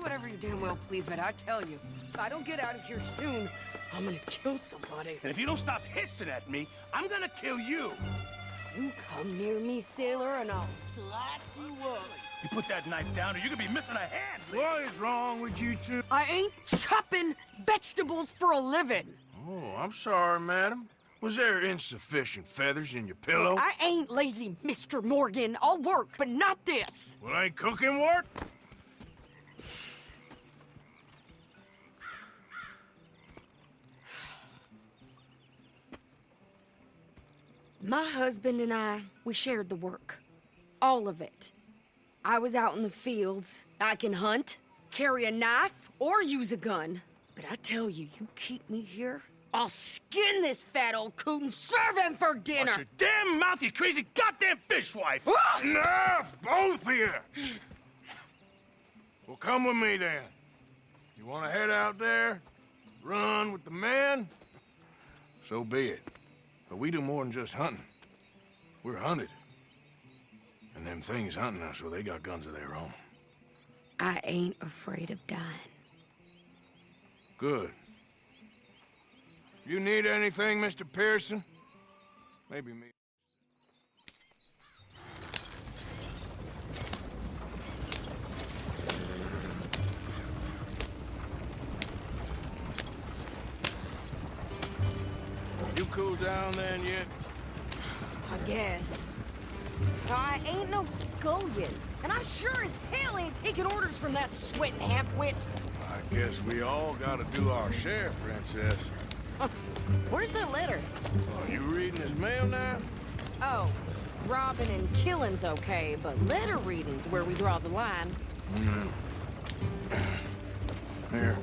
whatever you damn well please, but I tell you, if I don't get out of here soon, I'm gonna kill somebody. And if you don't stop hissing at me, I'm gonna kill you. You come near me, sailor, and I'll slice you up. You put that knife down or you're gonna be missing a hand. What is wrong with you two? I ain't chopping vegetables for a living. Oh, I'm sorry, madam. Was there insufficient feathers in your pillow? I ain't lazy, Mr. Morgan. I'll work, but not this. Well, ain't cooking work? My husband and I, we shared the work. All of it. I was out in the fields. I can hunt, carry a knife, or use a gun. But I tell you, you keep me here, I'll skin this fat old coot and serve him for dinner. Watch your damn mouth, you crazy goddamn fishwife! Ah! Enough, both of you! Well, come with me, then. You want to head out there? Run with the men? So be it. But we do more than just hunting. We're hunted. And them things hunting us, well, they got guns of their own. I ain't afraid of dying. Good. You need anything, Mr. Pearson? Maybe me. You cool down then yet? I guess. I ain't no scullion, and I sure as hell ain't taking orders from that sweating half-wit. I guess we all gotta do our share, Princess. Where's that letter? Are you reading his mail now? Oh, robbing and killing's okay, but letter reading's where we draw the line. Here.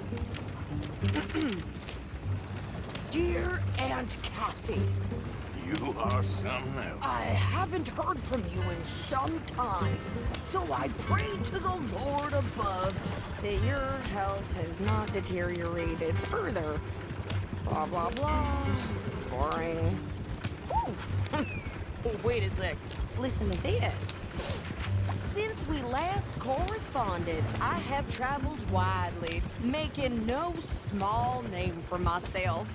Dear Aunt Kathy, You are something else. I haven't heard from you in some time, so I pray to the Lord above that your health has not deteriorated further. Blah, blah, blah. It's boring. Ooh. Wait a sec. Listen to this. Since we last corresponded, I have traveled widely, making no small name for myself.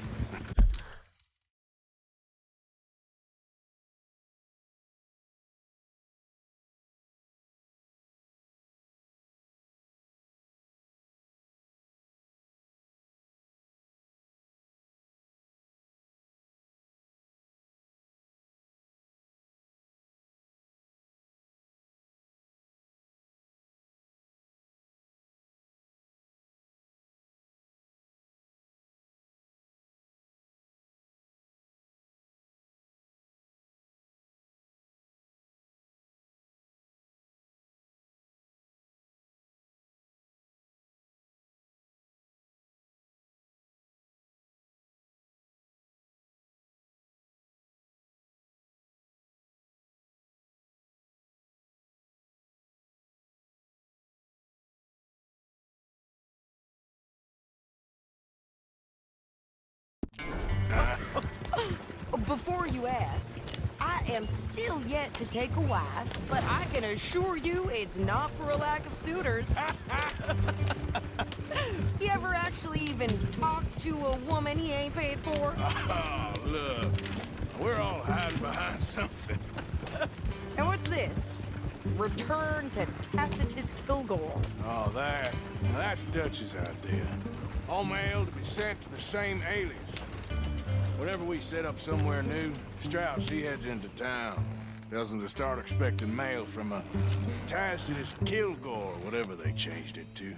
Before you ask, I am still yet to take a wife, but I can assure you it's not for a lack of suitors. You ever actually even talk to a woman he ain't paid for? Oh, look. We're all hiding behind something. And what's this? Return to Tacitus Kilgore. Oh, that's Dutch's idea. All mail to be sent to the same alias. Whenever we set up somewhere new, Strauss, he heads into town. Tells them to start expecting mail from a Tacitus Kilgore, whatever they changed it to.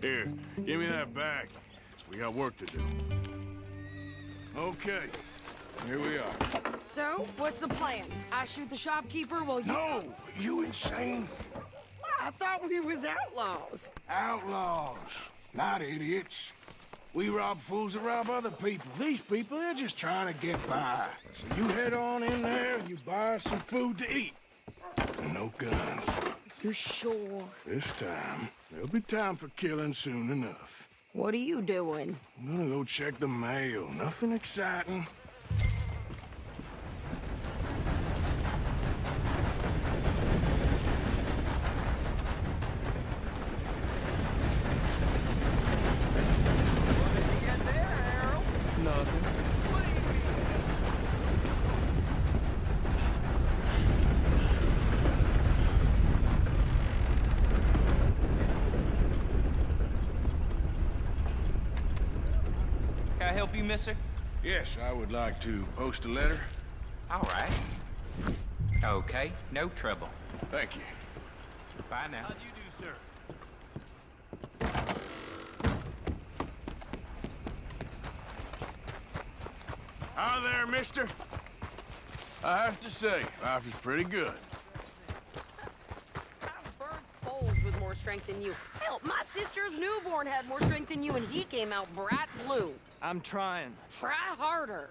Here, give me that back. We got work to do. Okay, here we are. So, what's the plan? I shoot the shopkeeper while you... No! You insane? I thought we was outlaws. Outlaws, not idiots. We rob fools that rob other people. These people, they're just trying to get by. So you head on in there and you buy us some food to eat. And no guns. You sure? This time, there'll be time for killing soon enough. What are you doing? I'm gonna go check the mail. Nothing exciting. you, mister? Yes, I would like to post a letter. All right. Okay, no trouble. Thank you. Bye now. How'd you do, sir? Hi there, mister. I have to say, life is pretty good. I've burned poles with more strength than you. Hell, my sister's newborn had more strength than you, and he came out bright blue. I'm trying. Try harder.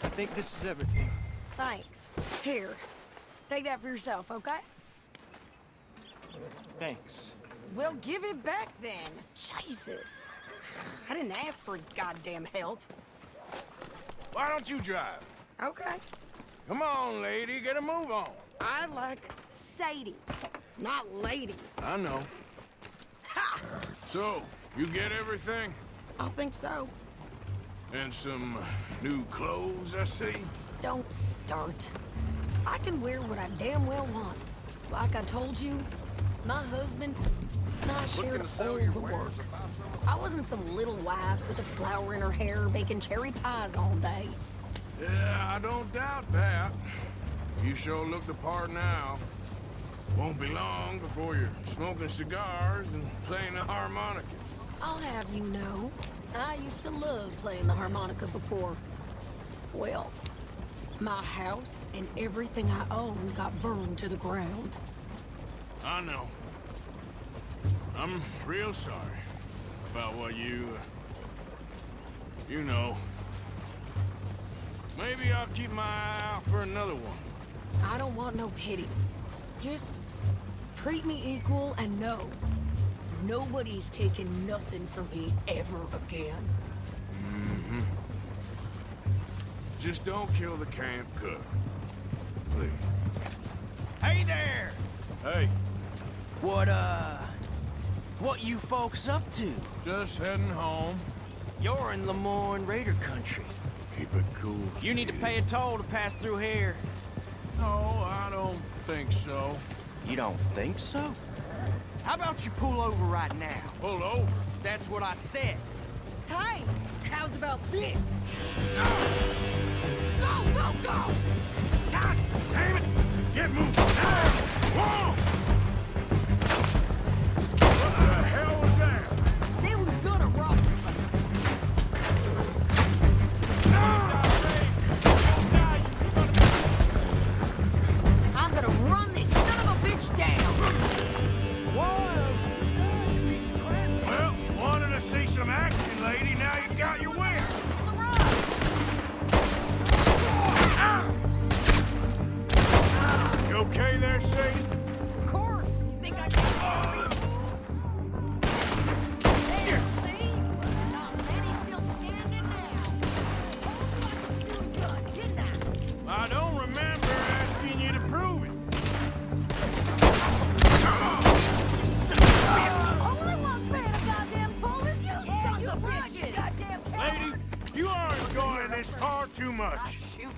I think this is everything. Thanks. Here, take that for yourself, okay? Thanks. Well, give it back then. Jesus. I didn't ask for goddamn help. Why don't you drive? Okay. Come on, lady, get a move on. I like Sadie, not lady. I know. Ha! So, you get everything? I think so. And some new clothes, I see? Don't start. I can wear what I damn well want. Like I told you, my husband and I shared all the work. I wasn't some little wife with a flower in her hair baking cherry pies all day. Yeah, I don't doubt that. You sure look the part now. Won't be long before you're smoking cigars and playing the harmonica. I'll have you know, I used to love playing the harmonica before. Well, my house and everything I own got burned to the ground. I know. I'm real sorry about what you know. Maybe I'll keep my eye out for another one. I don't want no pity. Just treat me equal and know nobody's taking nothing from me ever again. Mm-hmm. Just don't kill the camp cook. Please. Hey there! Hey, What you folks up to? just heading home. You're in Lemoyne Raider country. Keep it cool. You need to sweetie. pay a toll to pass through here. No, I don't think so. You don't think so? How about you pull over right now? Pull over. That's what I said. Hey, how's about this? Go, go, go! God damn it! Get moving now! Whoa! What the hell was that? They was gonna rob us. I'm gonna run this son of a bitch down. Well, wanted to see some action, lady. Now you got your wish. You okay there, Sadie? Of course. You think I can't There, see? Not many still standing now. Oh, I just threw a gun, didn't I? I don't remember asking you to prove it. Only one fan of goddamn pole is you, sons of bitches! Goddamn Lady, you are enjoying this far too much. Shoot.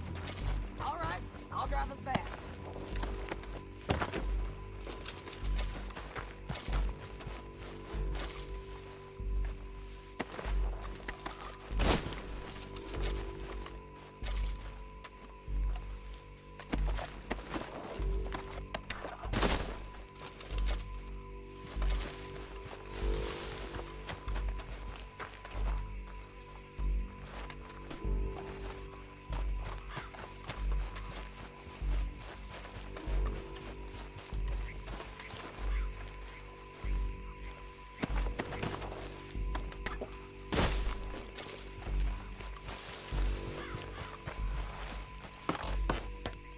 All right, I'll drive us back.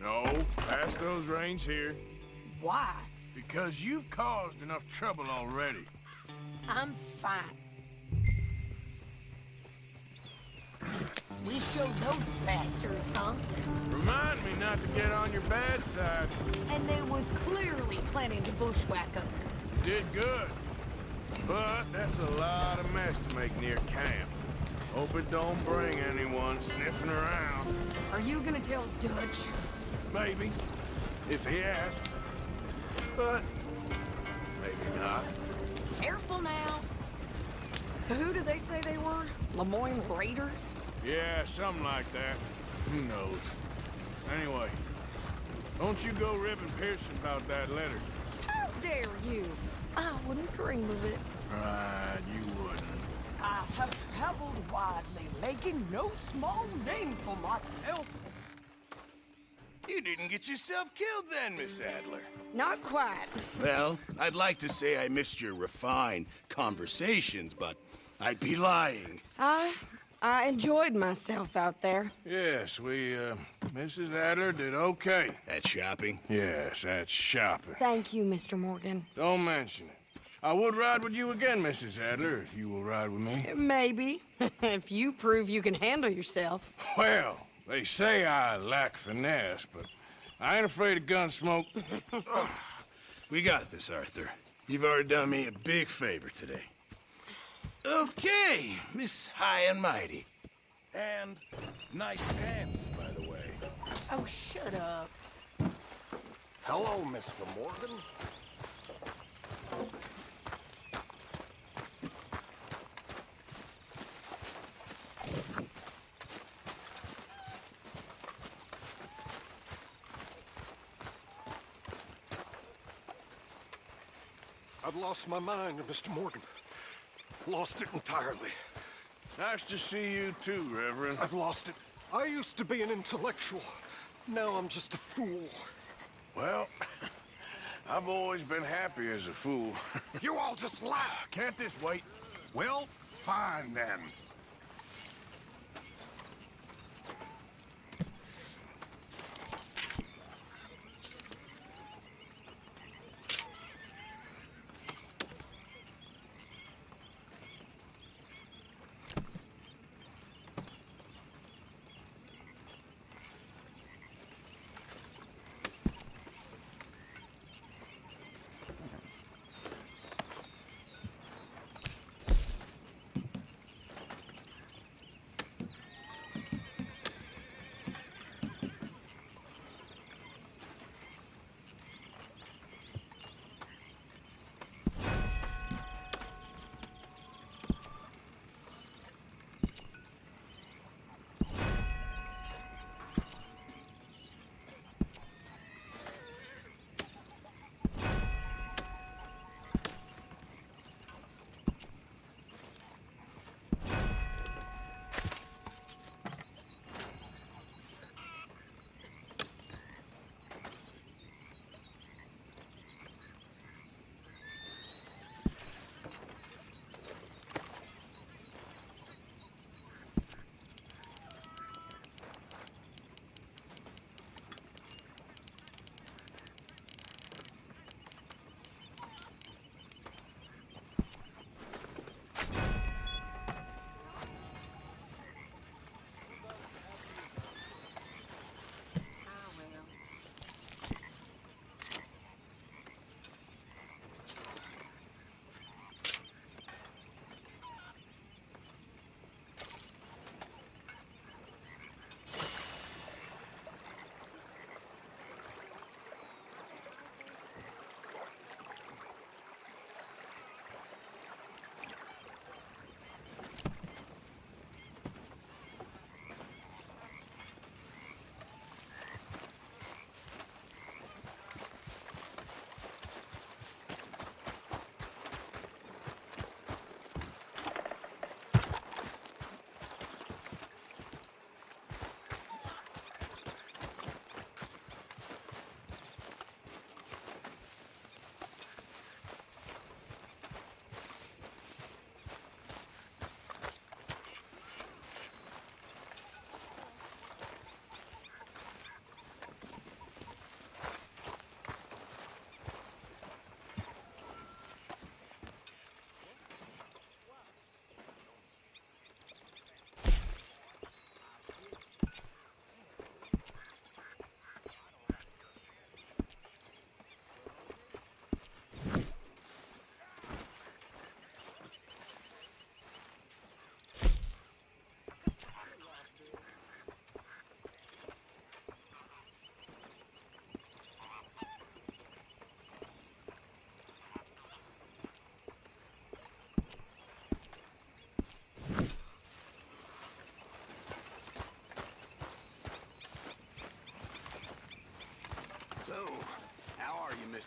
No, pass those reins here. Why? Because you've caused enough trouble already. I'm fine. We showed those bastards, huh? Remind me not to get on your bad side. And they was clearly planning to bushwhack us. You did good. But that's a lot of mess to make near camp. Hope it don't bring anyone sniffing around. Are you gonna tell Dutch? Maybe, if he asks. But maybe not. Careful now. So who did they say they were? Lemoyne Raiders? Yeah, something like that. Who knows? Anyway, don't you go ribbing Pearson about that letter. How dare you? I wouldn't dream of it. Right, you wouldn't. I have traveled widely, making no small name for myself. You didn't get yourself killed then, Miss Adler. Not quite. Well, I'd like to say I missed your refined conversations, but I'd be lying. I enjoyed myself out there. Yes, Mrs. Adler did okay. At shopping? Yes, that's shopping. Thank you, Mr. Morgan. Don't mention it. I would ride with you again, Mrs. Adler, if you will ride with me. Maybe. If you prove you can handle yourself. Well, they say I lack finesse, but I ain't afraid of gun smoke. We got this, Arthur. You've already done me a big favor today. Okay, Miss High and Mighty. And nice pants, by the way. Oh, shut up. Hello, Mr. Morgan. I've lost my mind, Mr. Morgan. Lost it entirely. Nice to see you too, Reverend. I've lost it. I used to be an intellectual. Now I'm just a fool. Well, I've always been happy as a fool. You all just laugh. Can't this wait? Well, fine then.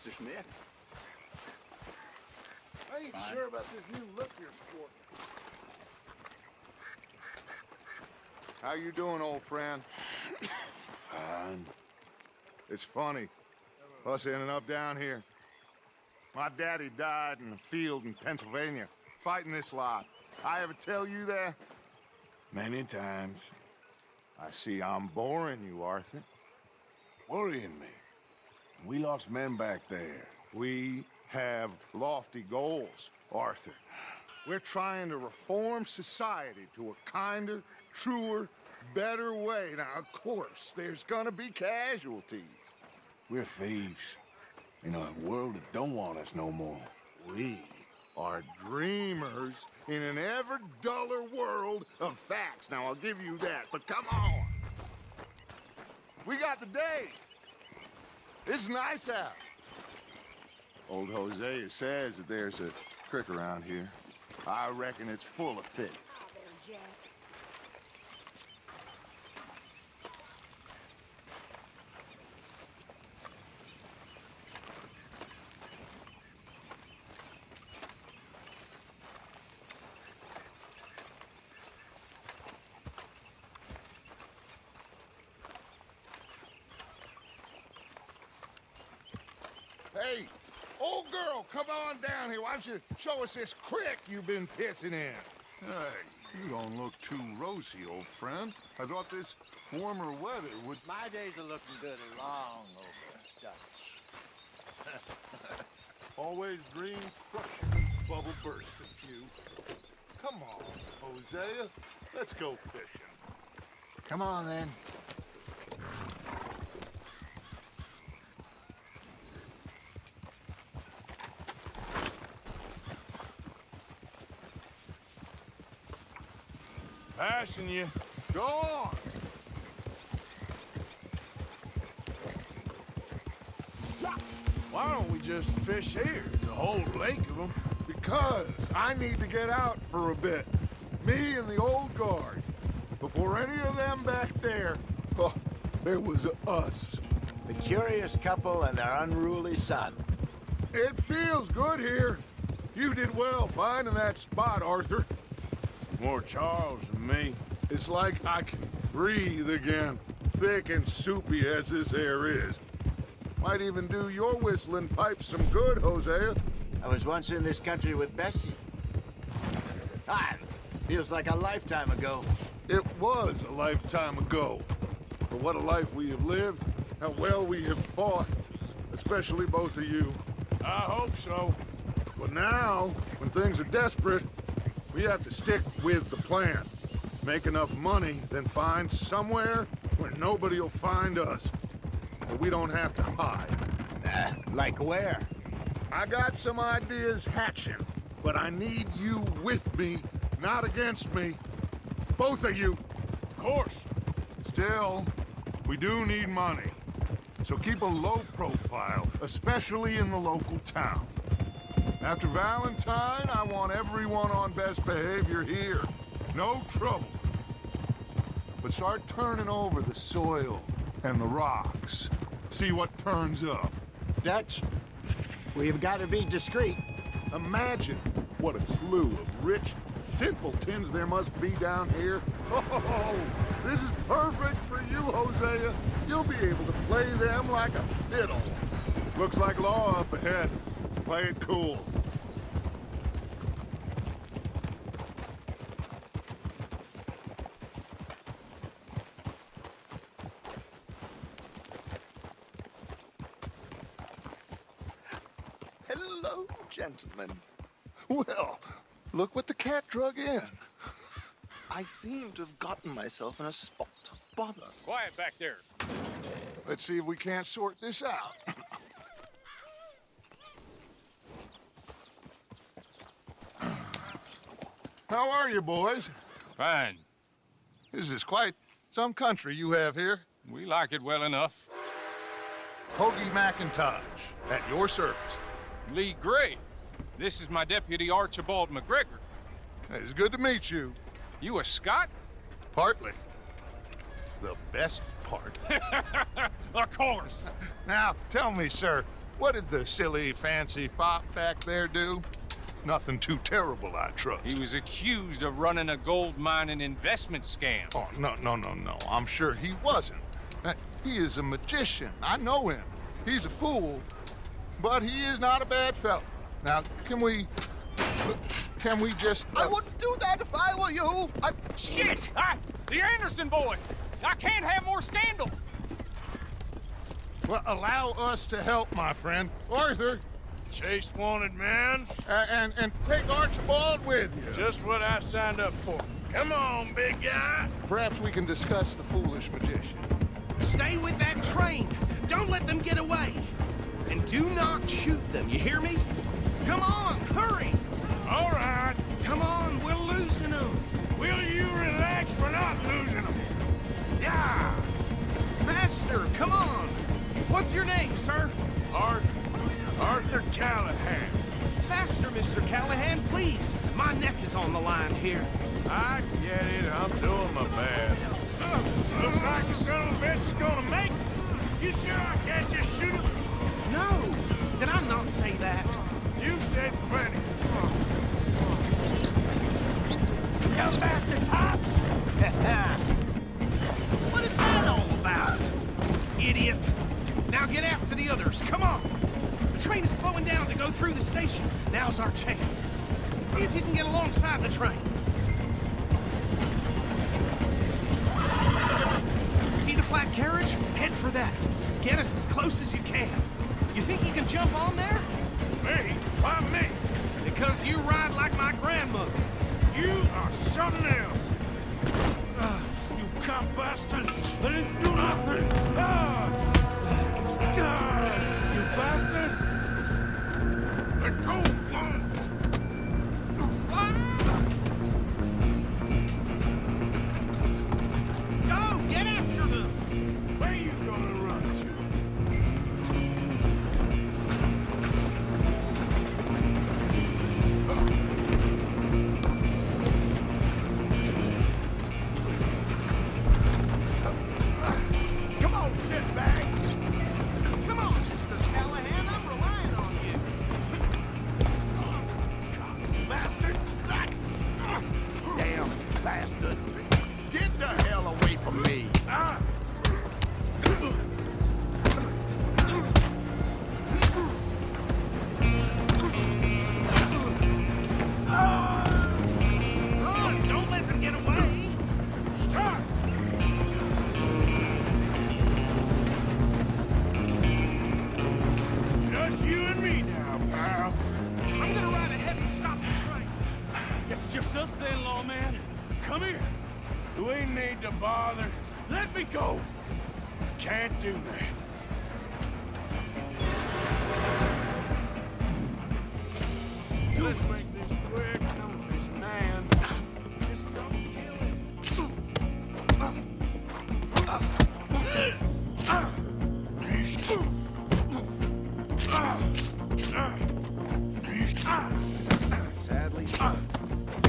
Mr. Smith? I ain't sure about this new look you're sporting. How you doing, old friend? Fine. It's funny, us ending up down here. My daddy died in the field in Pennsylvania, fighting this lot. I ever tell you that? Many times. I see I'm boring you, Arthur. Worrying me. We lost men back there. We have lofty goals, Arthur. We're trying to reform society to a kinder, truer, better way. Now, of course, there's gonna be casualties. We're thieves. In a world that don't want us no more. We are dreamers in an ever duller world of facts. Now, I'll give you that, but come on. We got the day. It's nice out. Old Hosea says that there's a creek around here. I reckon it's full of fish. Hey, old girl, come on down here. Why don't you show us this creek you've been pissing in? Hey, you don't look too rosy, old friend. I thought this warmer weather would... My days are looking good and long over, Dutch. Always dream crushing and bubble bursting, you. Come on, Hosea. Let's go fishing. Come on, then. Passing you. Go on. Why don't we just fish here? There's a whole lake of them. Because I need to get out for a bit. Me and the old guard. Before any of them back there, oh, there was us. The curious couple and their unruly son. It feels good here. You did well finding that spot, Arthur. More Charles than me. It's like I can breathe again, thick and soupy as this air is. Might even do your whistling pipes some good, Hosea. I was once in this country with Bessie. Ah, feels like a lifetime ago. It was a lifetime ago. But what a life we have lived, how well we have fought, especially both of you. I hope so. But now, when things are desperate, we have to stick with the plan. Make enough money, then find somewhere where nobody will find us. But we don't have to hide. Like where? I got some ideas hatching, but I need you with me, not against me. Both of you. Of course. Still, we do need money. So keep a low profile, especially in the local town. After Valentine, I want everyone on best behavior here. No trouble. But start turning over the soil and the rocks. See what turns up. Dutch, we've got to be discreet. Imagine what a slew of rich simpletons there must be down here. Oh, this is perfect for you, Hosea. You'll be able to play them like a fiddle. Looks like law up ahead. Play it cool. Hello, gentlemen. Well, look what the cat drug in. I seem to have gotten myself in a spot of bother. Quiet back there. Let's see if we can't sort this out. How are you, boys? Fine. This is quite some country you have here. We like it well enough. Hoagie McIntosh, at your service. Lee Gray. This is my deputy, Archibald McGregor. It's good to meet you. You a Scot? Partly. The best part. Of course. Now, tell me, sir, What did the silly, fancy fop back there do? Nothing too terrible, I trust. He was accused of running a gold mining investment scam. Oh, no. I'm sure he wasn't. He is a magician. I know him. He's a fool, but he is not a bad fellow. Now, can we just... I wouldn't do that if I were you. Shit! The Anderson boys! I can't have more scandal! Well, allow us to help, my friend. Arthur, Chase wanted man. and take Archibald with you. Just what I signed up for. Come on, big guy. Perhaps we can discuss the foolish magician. Stay with that train. Don't let them get away. And do not shoot them, you hear me? Come on, hurry! All right. Come on, we're losing them. Will you relax? We're not losing them. Yeah. Faster, come on. What's your name, sir? Arthur Callahan. Faster, Mr. Callahan, please. My neck is on the line here. I get it. I'm doing my best. Looks like the son of a bitch is gonna make it. You sure I can't just shoot him? No. Did I not say that? You've said plenty. Come back to top. What is that all about? Idiot. Now get after the others. Come on. The train is slowing down to go through the station. Now's our chance. See if you can get alongside the train. See the flat carriage? Head for that. Get us as close as you can. You think you can jump on there? Me? Why me? Because you ride like my grandmother. You are something else. You cop bastard! I didn't do nothing! You bastard! Let go! Go! Get after them! Where you gonna run Come on, shitbag! Come on, Mr. Callahan, I'm relying on you. Bastard! Damn bastard! Get the hell away from me! Run! Don't let them get away! Stop! Just you and me now, pal. I'm gonna ride ahead and stop the train. Guess it's just us then, lawman. Come here. Do we need to bother? Let me go. Can't do that. Let's make this quick. This man. Just don't kill him. Sadly,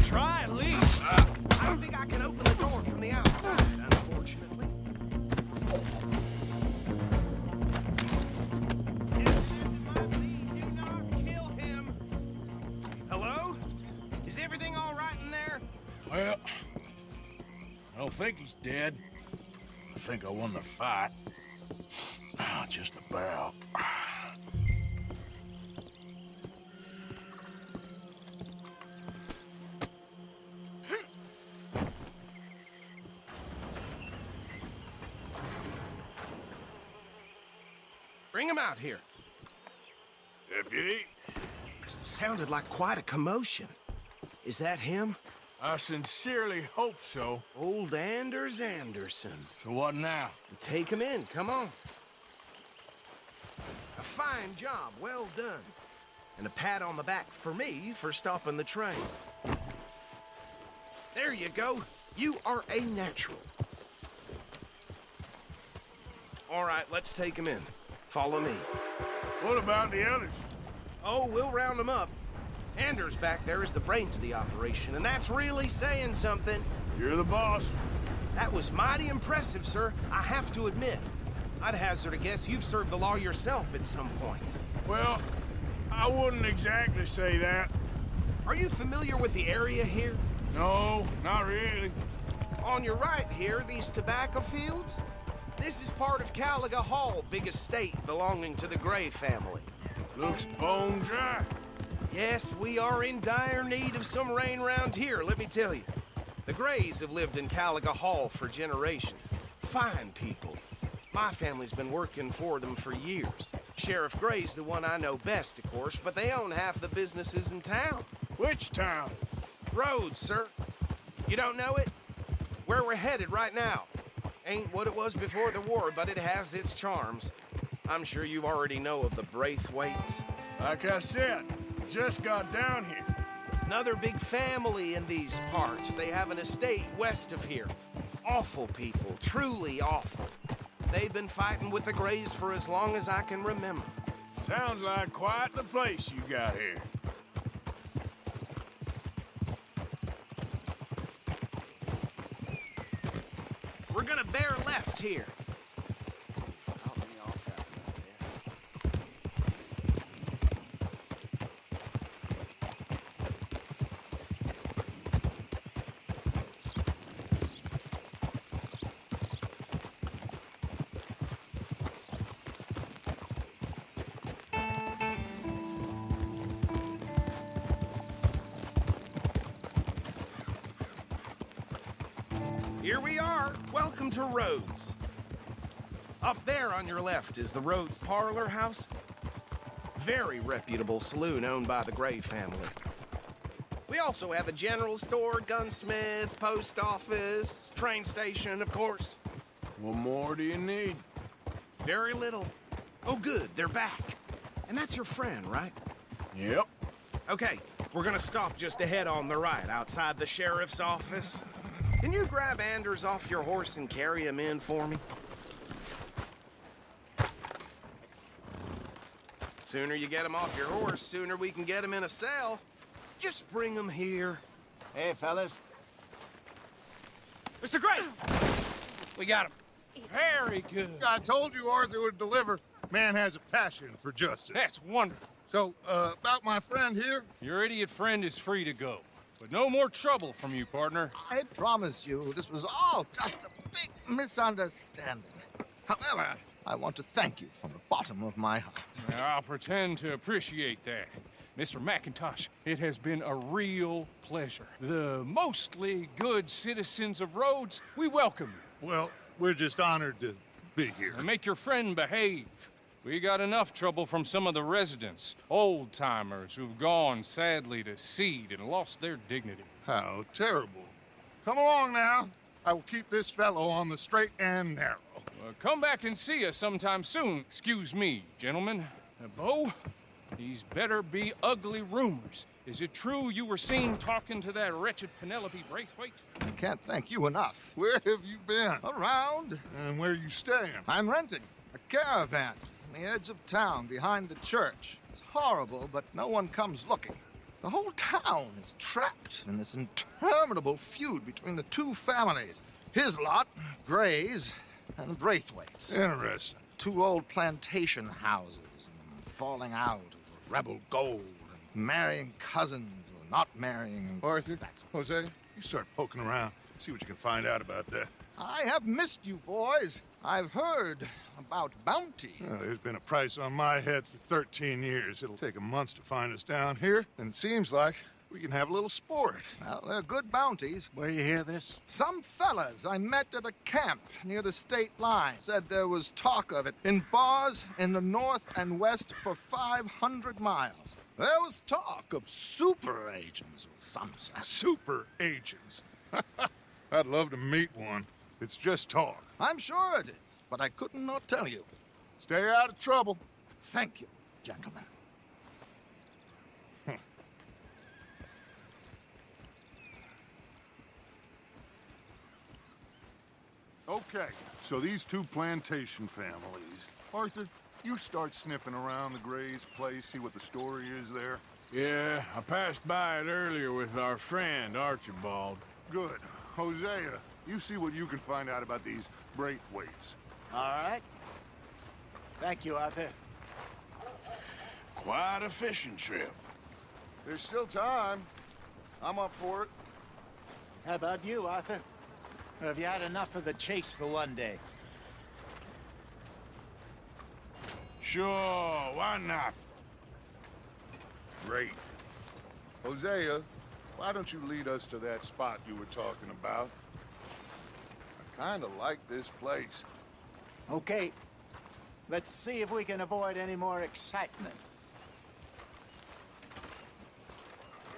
try at least. I don't think I can open the door from the outside, unfortunately. Do not kill him. Hello? Is everything all right in there? Well, I don't think he's dead. I think I won the fight. Just about. Bring him out here. Deputy, Sounded like quite a commotion. Is that him? I sincerely hope so. Old Anders Anderson. So what now? Take him in, come on. A fine job, well done. And a pat on the back for me for stopping the train. There you go. You are a natural. All right, let's take him in. Follow me. What about the others? Oh, we'll round them up. Anders back there is the brains of the operation, and that's really saying something. You're the boss. That was mighty impressive, sir. I have to admit. I'd hazard a guess you've served the law yourself at some point. Well, I wouldn't exactly say that. Are you familiar with the area here? No, not really. On your right here, these tobacco fields? This is part of Caliga Hall, big estate belonging to the Gray family. Looks bone dry. Yes, we are in dire need of some rain round here, let me tell you. The Grays have lived in Caliga Hall for generations. Fine people. My family's been working for them for years. Sheriff Gray's the one I know best, of course, but they own half the businesses in town. Which town? Rhodes, sir. You don't know it? Where we're headed right now. Ain't what it was before the war, but it has its charms. I'm sure you already know of the Braithwaites. Like I said, just got down here. Another big family in these parts. They have an estate west of here. Awful people, truly awful. They've been fighting with the Grays for as long as I can remember. Sounds like quite the place you got here. We're gonna bear left here. Here we are. Welcome to Rhodes. Up there on your left is the Rhodes Parlor House. Very reputable saloon owned by the Gray family. We also have a general store, gunsmith, post office, train station, of course. What more do you need? Very little. Oh, good, they're back. And that's your friend, right? Yep. Okay, we're gonna stop just ahead on the right, outside the sheriff's office. Can you grab Anders off your horse and carry him in for me? Sooner you get him off your horse, sooner we can get him in a cell. Just bring him here. Hey, fellas. Mr. Gray! We got him. Very good. I told you Arthur would deliver. Man has a passion for justice. That's wonderful. So, about my friend here? Your idiot friend is free to go. But no more trouble from you, partner. I promise you, this was all just a big misunderstanding. However, I want to thank you from the bottom of my heart. I'll pretend to appreciate that. Mr. McIntosh, it has been a real pleasure. The mostly good citizens of Rhodes, we welcome you. Well, we're just honored to be here. And make your friend behave. We got enough trouble from some of the residents, old-timers who've gone, sadly, to seed and lost their dignity. How terrible. Come along now. I will keep this fellow on the straight and narrow. Come back and see us sometime soon. Excuse me, gentlemen. Bo, these better be ugly rumors. Is it true you were seen talking to that wretched Penelope Braithwaite? I can't thank you enough. Where have you been? Around. And where are you staying? I'm renting a caravan on the edge of town behind the church. It's horrible, but no one comes looking. The whole town is trapped in this interminable feud between the two families. His lot, Gray's, and Braithwaite's. Interesting. Two old plantation houses, and falling out over rebel gold, and marrying cousins or not marrying. Arthur, Jose, you start poking around. See what you can find out about that. I have missed you, boys. I've heard about bounty. There's been a price on my head for 13 years. It'll take 'em months to find us down here, and it seems like we can have a little sport. Well, they're good bounties. Where you hear this? Some fellas I met at a camp near the state line said there was talk of it in bars in the north and west for 500 miles. There was talk of super agents or some such. Super agents. I'd love to meet one. It's just talk. I'm sure it is, but I couldn't not tell you. Stay out of trouble. Thank you, gentlemen. Okay, so these two plantation families. Arthur, you start sniffing around the Gray's place, see what the story is there. Yeah, I passed by it earlier with our friend, Archibald. Good. Hosea, you see what you can find out about these Braithwaites. All right. Thank you, Arthur. quite a fishing trip. There's still time. I'm up for it. How about you, Arthur? Or have you had enough of the chase for one day? Sure, why not? Great. Hosea, why don't you lead us to that spot you were talking about? I kinda like this place. Okay. Let's see if we can avoid any more excitement.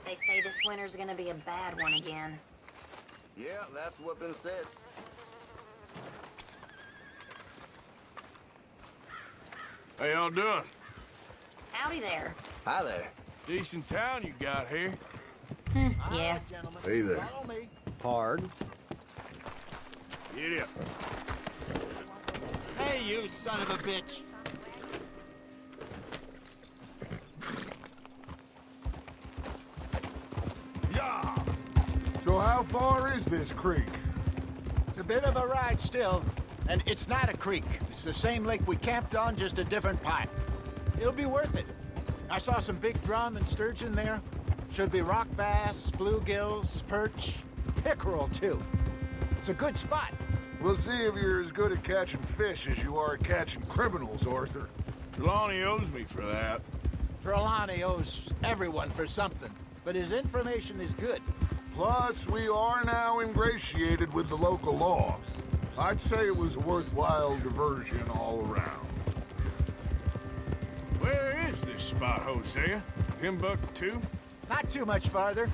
They say this winter's gonna be a bad one again. Yeah, that's what's been said. How y'all doing? Howdy there. Hi there. Decent town you got here. Yeah. Hey there. Follow me. Pardon? Get up. Hey, you son of a bitch! Yeah! So how far is this creek? It's a bit of a ride still, and it's not a creek. It's the same lake we camped on, just a different pipe. It'll be worth it. I saw some big drum and sturgeon there. Should be rock bass, bluegills, perch, pickerel too. It's a good spot. We'll see if you're as good at catching fish as you are at catching criminals, Arthur. Trelawney owes me for that. Trelawney owes everyone for something, but his information is good. Plus, we are now ingratiated with the local law. I'd say it was a worthwhile diversion all around. Where is this spot, Hosea? Timbuktu? Not too much farther.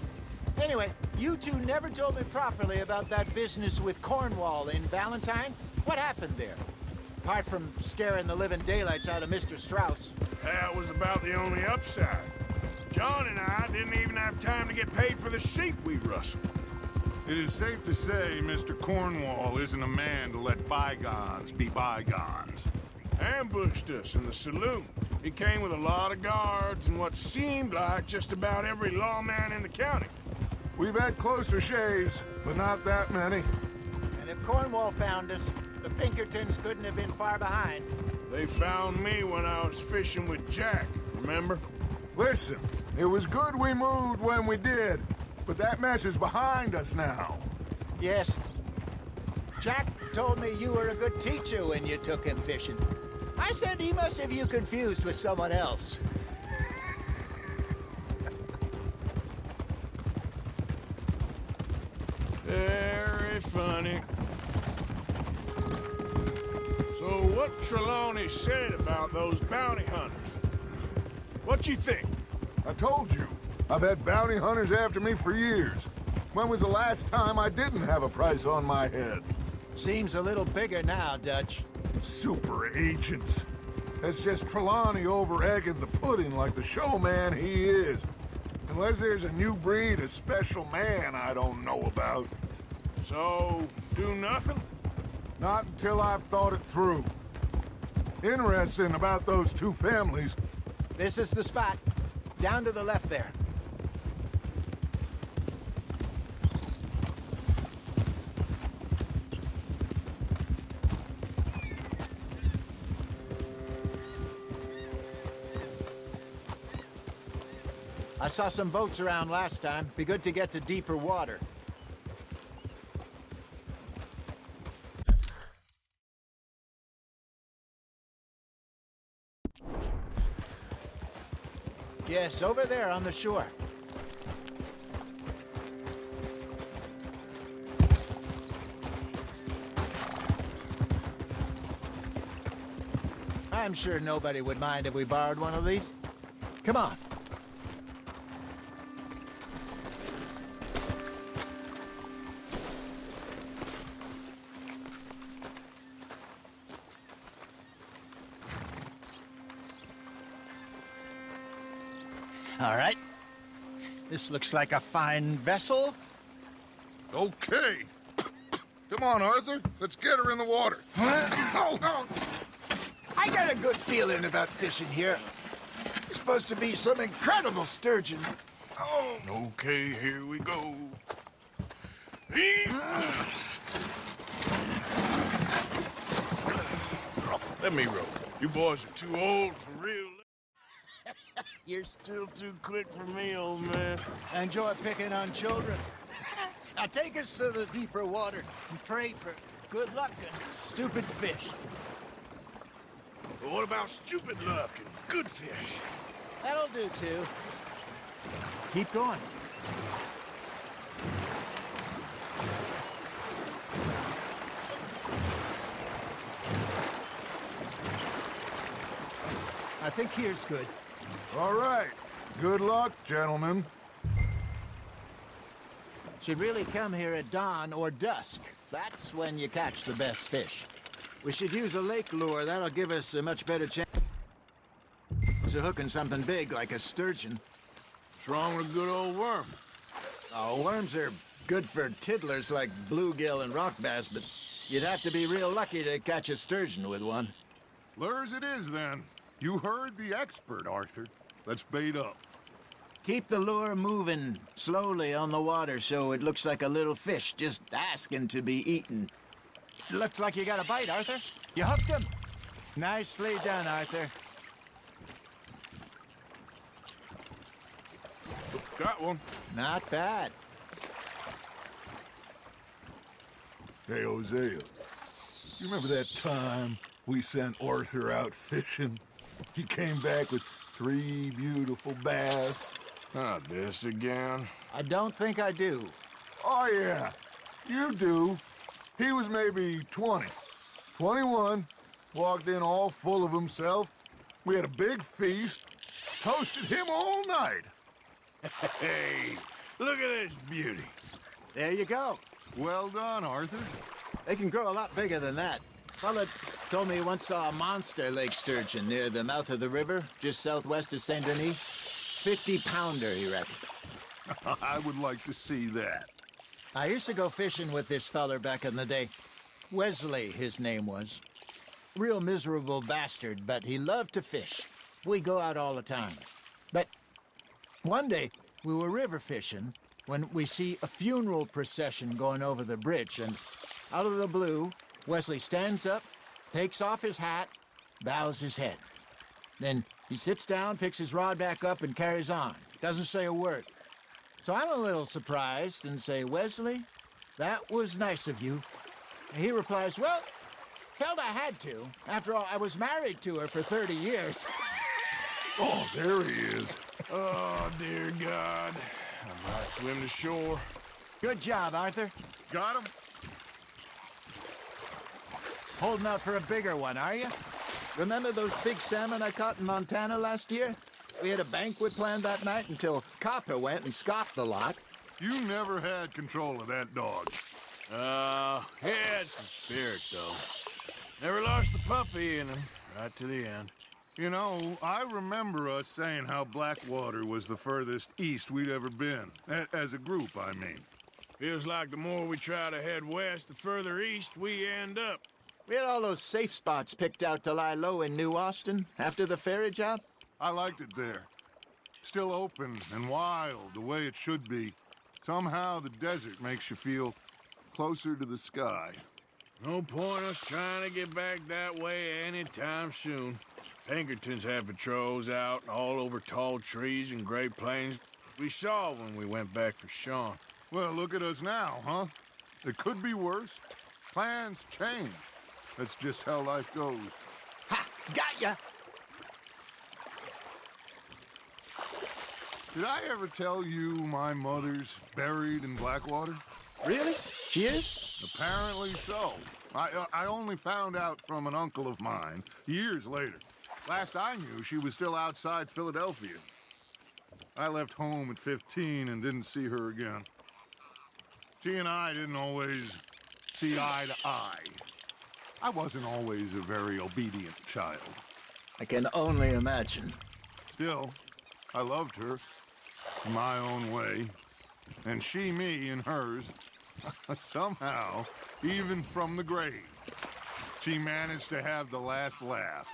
Anyway, you two never told me properly about that business with Cornwall in Valentine. What happened there? Apart from scaring the living daylights out of Mr. Strauss. That was about the only upside. John and I didn't even have time to get paid for the sheep we rustled. It is safe to say Mr. Cornwall isn't a man to let bygones be bygones. Ambushed us in the saloon. He came with a lot of guards and what seemed like just about every lawman in the county. We've had closer shaves, but not that many. And if Cornwall found us, the Pinkertons couldn't have been far behind. They found me when I was fishing with Jack, remember? Listen, it was good we moved when we did, but that mess is behind us now. Yes. Jack told me you were a good teacher when you took him fishing. I said he must have you confused with someone else. Very funny. So what Trelawney said about those bounty hunters? What you think? I told you, I've had bounty hunters after me for years. When was the last time I didn't have a price on my head? Seems a little bigger now, Dutch. Super agents. That's just Trelawney over-egging the pudding like the showman he is. Unless there's a new breed of special man I don't know about. So, do nothing? Not until I've thought it through. Interesting about those two families. This is the spot. Down to the left there. I saw some boats around last time. Be good to get to deeper water. Yes, over there on the shore. I'm sure nobody would mind if we borrowed one of these. Come on. All right. This looks like a fine vessel. Okay. Come on, Arthur. Let's get her in the water. Oh. I got a good feeling about fishing here. It's supposed to be some incredible sturgeon. Oh. Okay, here we go. Let me row. You boys are too old for real. You're still too quick for me, old man. Enjoy picking on children. Now take us to the deeper water and pray for good luck and stupid fish. But what about stupid luck and good fish? That'll do, too. Keep going. I think here's good. All right. Good luck, gentlemen. Should really come here at dawn or dusk. That's when you catch the best fish. We should use a lake lure. That'll give us a much better chance of hooking something big like a sturgeon. What's wrong with a good old worm? Oh, worms are good for tiddlers like bluegill and rock bass, but you'd have to be real lucky to catch a sturgeon with one. Lures it is, then. You heard the expert, Arthur. Let's bait up. Keep the lure moving slowly on the water so it looks like a little fish just asking to be eaten. Looks like you got a bite, Arthur. You hooked him. Nicely done, Arthur. Got one. Not bad. Hey, Hosea. You remember that time we sent Arthur out fishing? He came back with 3 beautiful bass. Not this again. I don't think I do. Oh, yeah. You do. He was maybe 20. 21. Walked in all full of himself. We had a big feast. Toasted him all night. Hey, look at this beauty. There you go. Well done, Arthur. They can grow a lot bigger than that. Fella told me he once saw a monster lake sturgeon near the mouth of the river, just southwest of Saint Denis. 50-pounder, he reckoned. I would like to see that. I used to go fishing with this feller back in the day. Wesley, his name was. Real miserable bastard, but he loved to fish. We'd go out all the time. But one day, we were river fishing when we see a funeral procession going over the bridge, and out of the blue, Wesley stands up, takes off his hat, bows his head. Then he sits down, picks his rod back up, and carries on. Doesn't say a word. So I'm a little surprised and say, Wesley, that was nice of you. And he replies, well, felt I had to. After all, I was married to her for 30 years. Oh, there he is. Oh, dear God. I might swim to shore. Good job, Arthur. Got him? Holding out for a bigger one, are you? Remember those big salmon I caught in Montana last year? We had a banquet planned that night until Copper went and scoffed the lot. You never had control of that dog. He had some spirit, though. Never lost the puppy in him, right to the end. You know, I remember us saying how Blackwater was the furthest east we'd ever been. As a group, I mean. Feels like the more we try to head west, the further east we end up. We had all those safe spots picked out to lie low in New Austin after the ferry job. I liked it there. Still open and wild, the way it should be. Somehow the desert makes you feel closer to the sky. No point us trying to get back that way anytime soon. Pinkertons had patrols out all over tall trees and Great Plains. We saw when we went back for Sean. Well, look at us now, huh? It could be worse. Plans change. That's just how life goes. Ha! Got ya! Did I ever tell you my mother's buried in Blackwater? Really? She is? Apparently so. I only found out from an uncle of mine years later. Last I knew, she was still outside Philadelphia. I left home at 15 and didn't see her again. She and I didn't always see eye to eye. I wasn't always a very obedient child. I can only imagine. Still, I loved her in my own way, and she me in hers. Somehow, even from the grave, she managed to have the last laugh.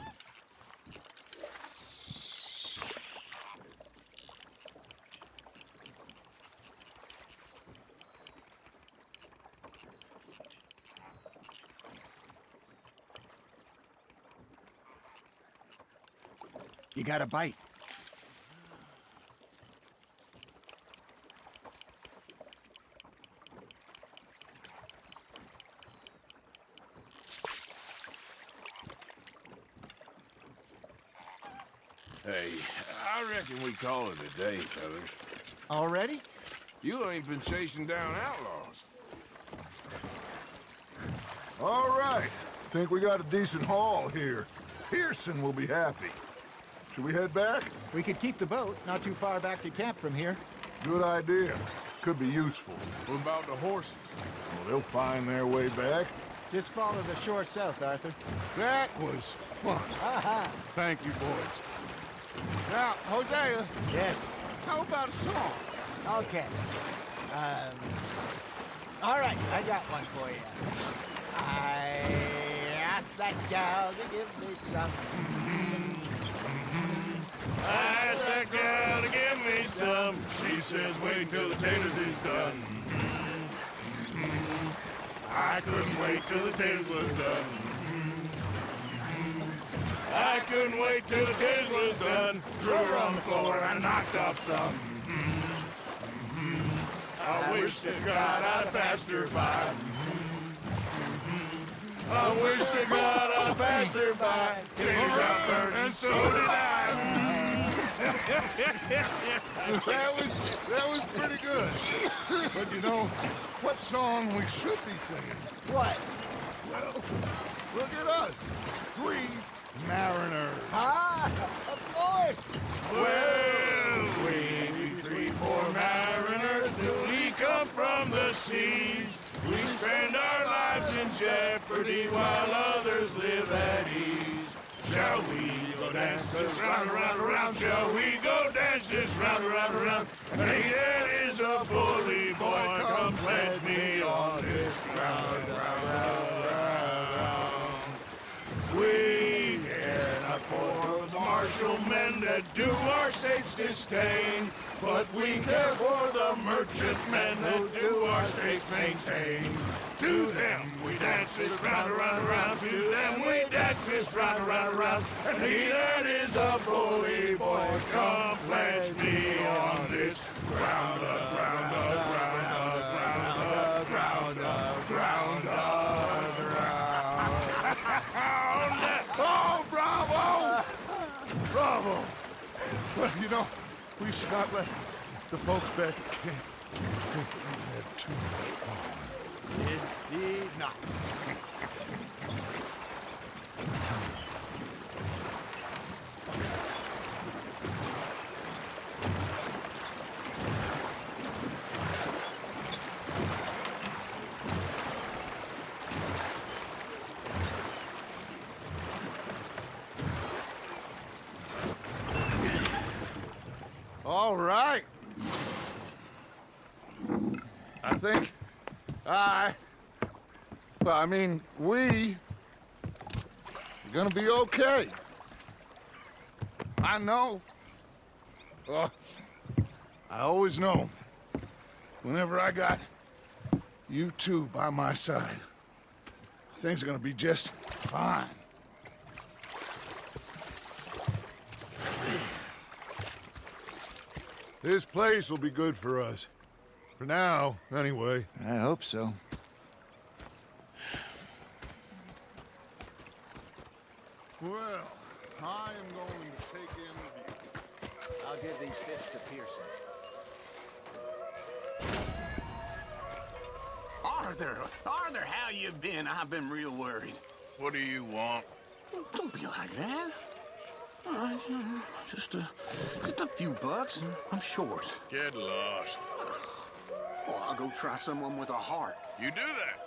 You got a bite. Hey, I reckon we call it a day, fellas. Already? You ain't been chasing down outlaws. All right. Think we got a decent haul here. Pearson will be happy. Should we head back? We could keep the boat not too far back to camp from here. Good idea. Could be useful. What about the horses? Well, they'll find their way back. Just follow the shore south, Arthur. That was fun. Aha! Thank you, boys. Now, Hosea, Yes. how about a song? Okay. All right, I got one for you. I asked that gal to give me some. I asked that gal to give me some. She says wait till the taters is done. I couldn't wait till the taters was done. I couldn't wait till the taters was done. Threw her on the floor and I knocked off some. I wish to God I'd passed her by. I wish to God I passed her by. Taters got burned and so did I. That was pretty good. But you know, what song we should be singing? What? Well, look at us. 3 mariners. Ah, of course. Well, we 3 poor mariners newly come from the seas. We spend our lives in jeopardy while others live at ease. Shall we go dance this round, around, around? Shall we go dance this round, around, around? Hey, that is a bully boy. Come pledge me on this round, round, round, round. We care not for the martial men that do our state's disdain, but we care for the merchant men that do our state's maintain. To them we dance this round, around, around. To them we dance this round, around, around. And he that is a bully boy, come pledge me on this ground up, ground up, ground up, ground up, ground up, ground up, ground up. Oh, bravo! Bravo! Well, you know, we should not let the folks back at camp think that we had too much fun. Indeed not. All right. I think we are gonna be okay. I know. I always know. Whenever I got you two by my side, things are gonna be just fine. This place will be good for us. For now, anyway. I hope so. Well, I am going to take in the view. I'll give these fish to Pearson. Arthur, how you been? I've been real worried. What do you want? Don't be like that. All right, just a few bucks. I'm short. Get lost. Well, I'll go try someone with a heart. You do that.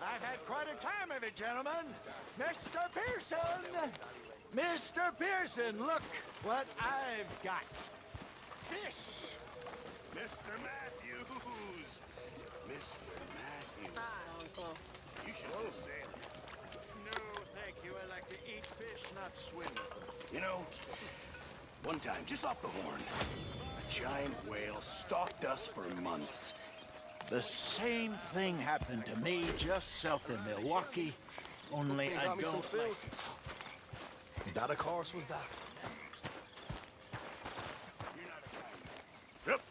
I've had quite a time of it, gentlemen. Mr. Pearson! Mr. Pearson, look what I've got. Fish! Mr. Matthews! Mr. Matthews. Hi, Uncle. You should have said. No, thank you. I like to eat fish, not swim. You know, one time, just off the horn, a giant whale stalked us for months. The same thing happened to me just south of Milwaukee, only I don't like... That, of course, was that. Yep.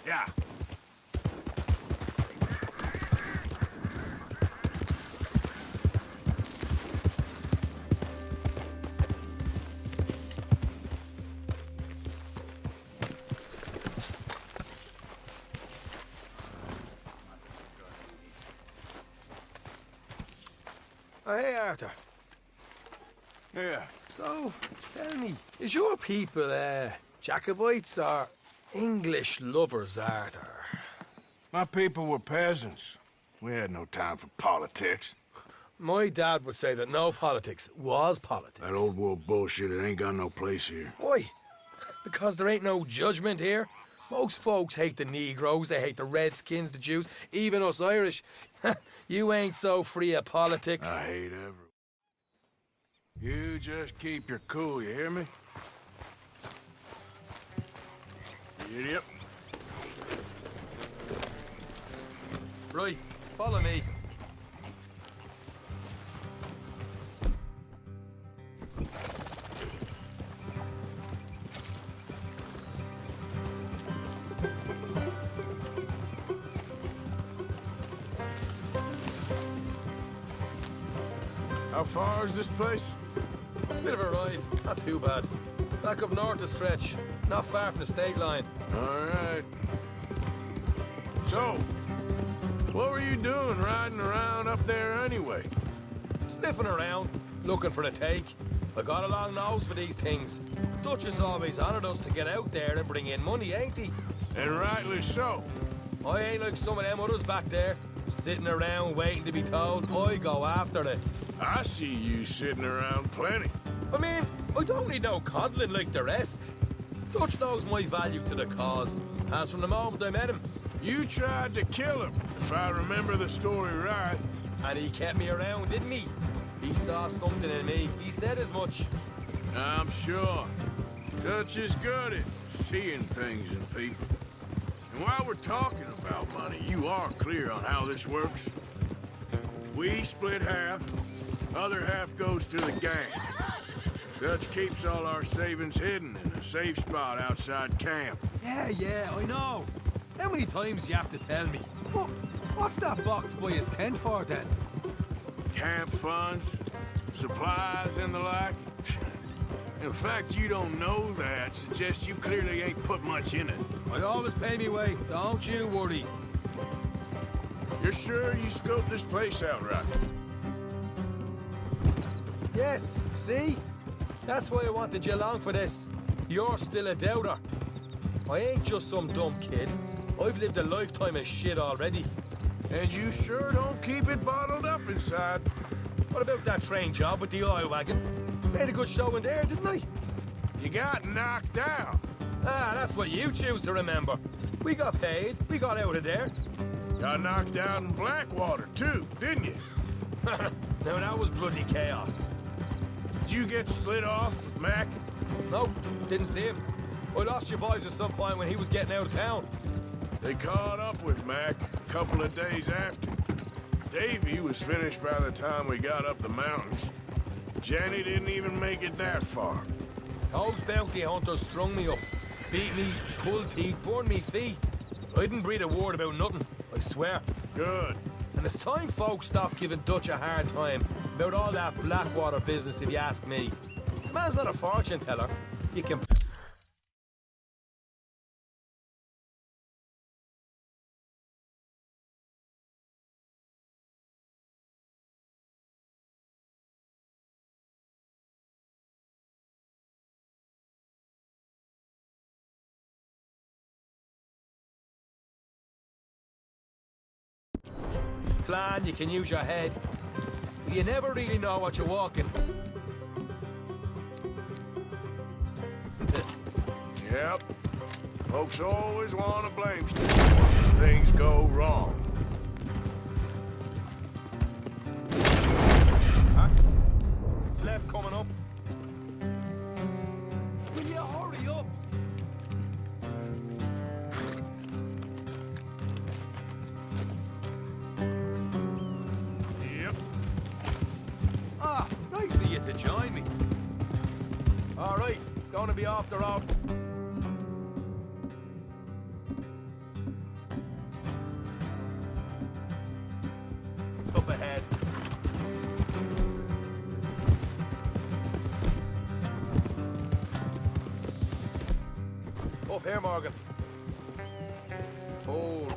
Yeah. Oh, hey, Arthur. Yeah. So, tell me, is your people, Jacobites or English lovers, Arthur? My people were peasants. We had no time for politics. My dad would say that no politics was politics. That old world bullshit, it ain't got no place here. Why? Because there ain't no judgment here. Most folks hate the Negroes, they hate the Redskins, the Jews, even us Irish. You ain't so free of politics. I hate everyone. You just keep your cool, you hear me? Idiot. Right, follow me. How far is this place? It's a bit of a ride, not too bad. Back up north a stretch, not far from the state line. All right. So, what were you doing riding around up there anyway? Sniffing around, looking for the take. I got a long nose for these things. Dutch has always honoured us to get out there and bring in money, ain't he? And rightly so. I ain't like some of them others back there, sitting around waiting to be told. I go after it. I see you sitting around plenty. I mean, I don't need no coddling like the rest. Dutch knows my value to the cause, as from the moment I met him. You tried to kill him, if I remember the story right. And he kept me around, didn't he? He saw something in me. He said as much. I'm sure. Dutch is good at seeing things in people. And while we're talking about money, you are clear on how this works? We split half, other half goes to the gang. Dutch keeps all our savings hidden in a safe spot outside camp. Yeah, I know. How many times you have to tell me? What's that box by his tent for, then? Camp funds, supplies, and the like. In fact, you don't know that suggests you clearly ain't put much in it. I always pay me way, don't you worry. You're sure you scoped this place out right? Yes, see? That's why I wanted you along for this. You're still a doubter. I ain't just some dumb kid. I've lived a lifetime of shit already. And you sure don't keep it bottled up inside. What about that train job with the oil wagon? Made a good show in there, didn't I? You got knocked out. Ah, that's what you choose to remember. We got paid. We got out of there. Got knocked out in Blackwater, too, didn't you? Now, that was bloody chaos. Did you get split off with Mac? Nope, didn't see him. I lost your boys at some point when he was getting out of town. They caught up with Mac a couple of days after. Davy was finished by the time we got up the mountains. Jenny didn't even make it that far. Those bounty hunters strung me up. Beat me, pulled teeth, burned me feet. I didn't breathe a word about nothing, I swear. Good. And it's time folks stop giving Dutch a hard time about all that Blackwater business, if you ask me. The man's not a fortune teller. You can... plan, you can use your head. You never really know what you're walking. Yep. Folks always want to blame when things go wrong. Huh? Left coming up. Will you hurry up? Yep. Ah, nice of you to join me. All right, it's going to be off the road. Up ahead. Up here, Morgan. Hold.